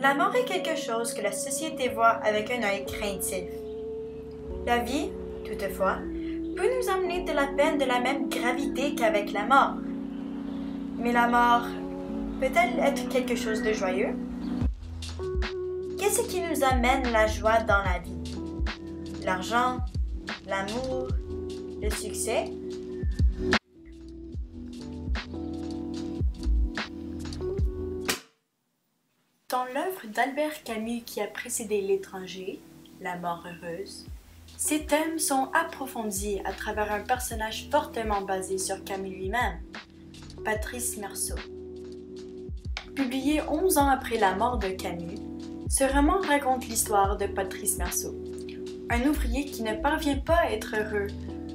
La mort est quelque chose que la société voit avec un œil craintif. La vie, toutefois, peut nous amener de la peine de la même gravité qu'avec la mort. Mais la mort peut-elle être quelque chose de joyeux? Qu'est-ce qui nous amène la joie dans la vie? L'argent, l'amour, le succès? Dans l'œuvre d'Albert Camus qui a précédé L'étranger, La mort heureuse, ces thèmes sont approfondis à travers un personnage fortement basé sur Camus lui-même, Patrice Marceau. Publié 11 ans après la mort de Camus, ce roman raconte l'histoire de Patrice Marceau, un ouvrier qui ne parvient pas à être heureux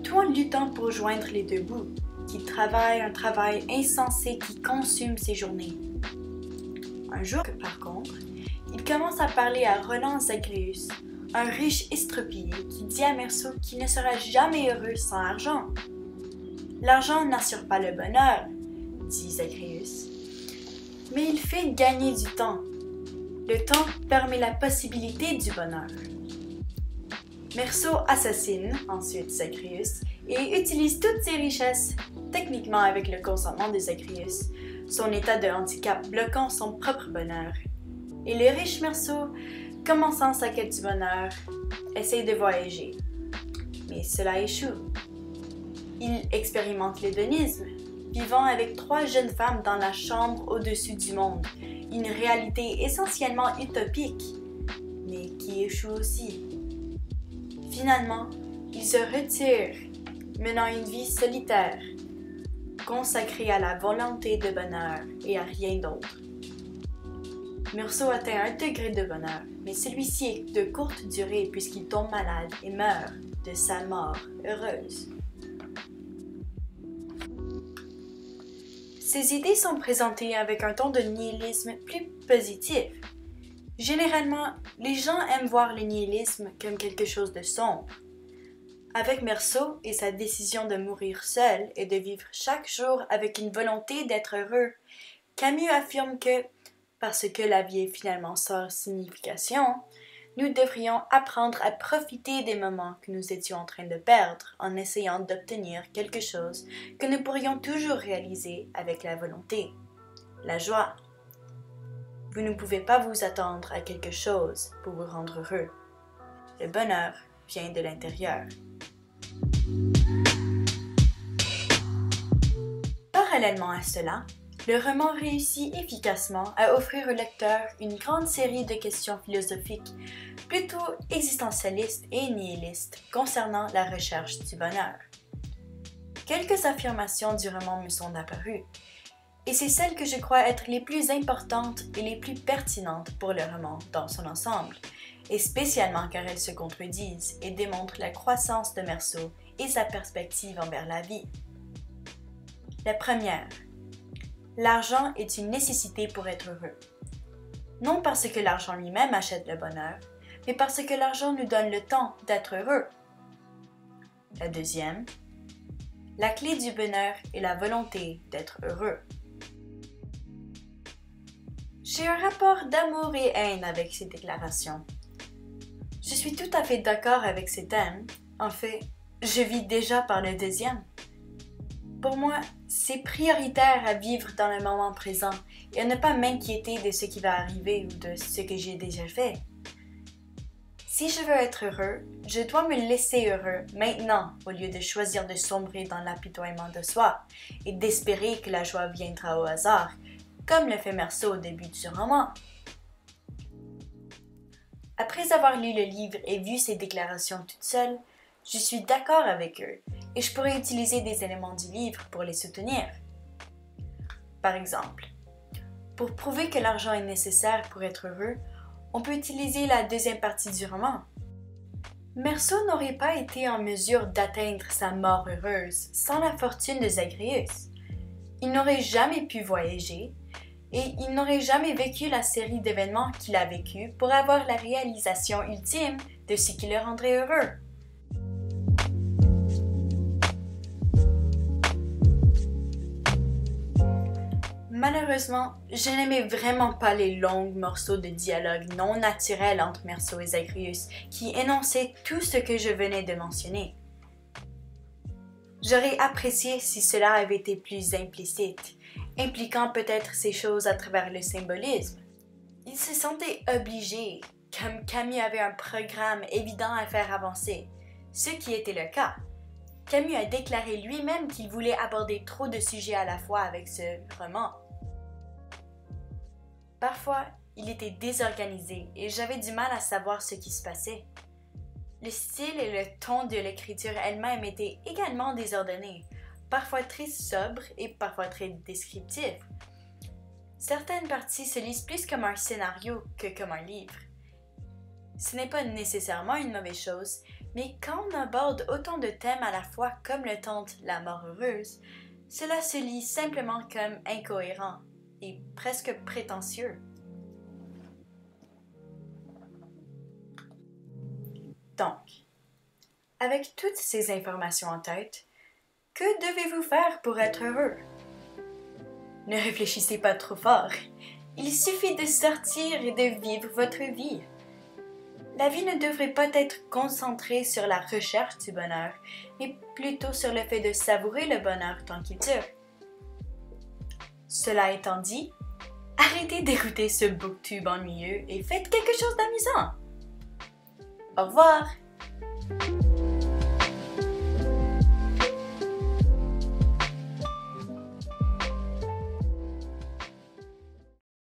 tout en luttant pour joindre les deux bouts, qui travaille un travail insensé qui consume ses journées. Un jour, par contre, il commence à parler à Roland Zagreus, un riche estropié qui dit à Marceau qu'il ne sera jamais heureux sans argent. L'argent n'assure pas le bonheur, dit Zagreus, mais il fait gagner du temps. Le temps permet la possibilité du bonheur. Marceau assassine ensuite Zagreus et utilise toutes ses richesses, techniquement avec le consentement de Zagreus, son état de handicap bloquant son propre bonheur. Et le riche Marceau, commençant sa quête du bonheur, essaye de voyager. Mais cela échoue. Il expérimente l'hédonisme, vivant avec 3 jeunes femmes dans la chambre au-dessus du monde, une réalité essentiellement utopique, mais qui échoue aussi. Finalement, il se retire, menant une vie solitaire, consacré à la volonté de bonheur et à rien d'autre. Marceau atteint un degré de bonheur, mais celui-ci est de courte durée puisqu'il tombe malade et meurt de sa mort heureuse. Ces idées sont présentées avec un ton de nihilisme plus positif. Généralement, les gens aiment voir le nihilisme comme quelque chose de sombre. Avec Marceau et sa décision de mourir seul et de vivre chaque jour avec une volonté d'être heureux, Camus affirme que, parce que la vie est finalement sans signification, nous devrions apprendre à profiter des moments que nous étions en train de perdre en essayant d'obtenir quelque chose que nous pourrions toujours réaliser avec la volonté, la joie. Vous ne pouvez pas vous attendre à quelque chose pour vous rendre heureux. Le bonheur vient de l'intérieur. Parallèlement à cela, le roman réussit efficacement à offrir au lecteur une grande série de questions philosophiques, plutôt existentialistes et nihilistes, concernant la recherche du bonheur. Quelques affirmations du roman me sont apparues, et c'est celles que je crois être les plus importantes et les plus pertinentes pour le roman dans son ensemble, et spécialement car elles se contredisent et démontrent la croissance de Marceau et sa perspective envers la vie. La première. L'argent est une nécessité pour être heureux. Non parce que l'argent lui-même achète le bonheur, mais parce que l'argent nous donne le temps d'être heureux. La deuxième. La clé du bonheur est la volonté d'être heureux. J'ai un rapport d'amour et haine avec ces déclarations. Je suis tout à fait d'accord avec ces thèmes. En fait, je vis déjà par le deuxième. Pour moi, c'est prioritaire à vivre dans le moment présent et à ne pas m'inquiéter de ce qui va arriver ou de ce que j'ai déjà fait. Si je veux être heureux, je dois me laisser heureux maintenant au lieu de choisir de sombrer dans l'apitoiement de soi et d'espérer que la joie viendra au hasard, comme le fait Marceau au début du roman. Après avoir lu le livre et vu ces déclarations toutes seules, je suis d'accord avec eux et je pourrais utiliser des éléments du livre pour les soutenir. Par exemple, pour prouver que l'argent est nécessaire pour être heureux, on peut utiliser la deuxième partie du roman. Marceau n'aurait pas été en mesure d'atteindre sa mort heureuse sans la fortune de Zagreus. Il n'aurait jamais pu voyager et il n'aurait jamais vécu la série d'événements qu'il a vécu pour avoir la réalisation ultime de ce qui le rendrait heureux. Malheureusement, Malheureusement, je n'aimais vraiment pas les longs morceaux de dialogue non naturels entre Meursault et Zagreus qui énonçaient tout ce que je venais de mentionner. J'aurais apprécié si cela avait été plus implicite, impliquant peut-être ces choses à travers le symbolisme. Il se sentait obligé, comme Camus avait un programme évident à faire avancer, ce qui était le cas. Camus a déclaré lui-même qu'il voulait aborder trop de sujets à la fois avec ce roman. Parfois, il était désorganisé et j'avais du mal à savoir ce qui se passait. Le style et le ton de l'écriture elle-même étaient également désordonnés, parfois très sobres et parfois très descriptifs. Certaines parties se lisent plus comme un scénario que comme un livre. Ce n'est pas nécessairement une mauvaise chose, mais quand on aborde autant de thèmes à la fois comme le tente La mort heureuse, cela se lit simplement comme incohérent et presque prétentieux. Donc, avec toutes ces informations en tête, que devez-vous faire pour être heureux? Ne réfléchissez pas trop fort. Il suffit de sortir et de vivre votre vie. La vie ne devrait pas être concentrée sur la recherche du bonheur, mais plutôt sur le fait de savourer le bonheur tant qu'il dure. Cela étant dit, arrêtez d'écouter ce booktube ennuyeux et faites quelque chose d'amusant. Au revoir!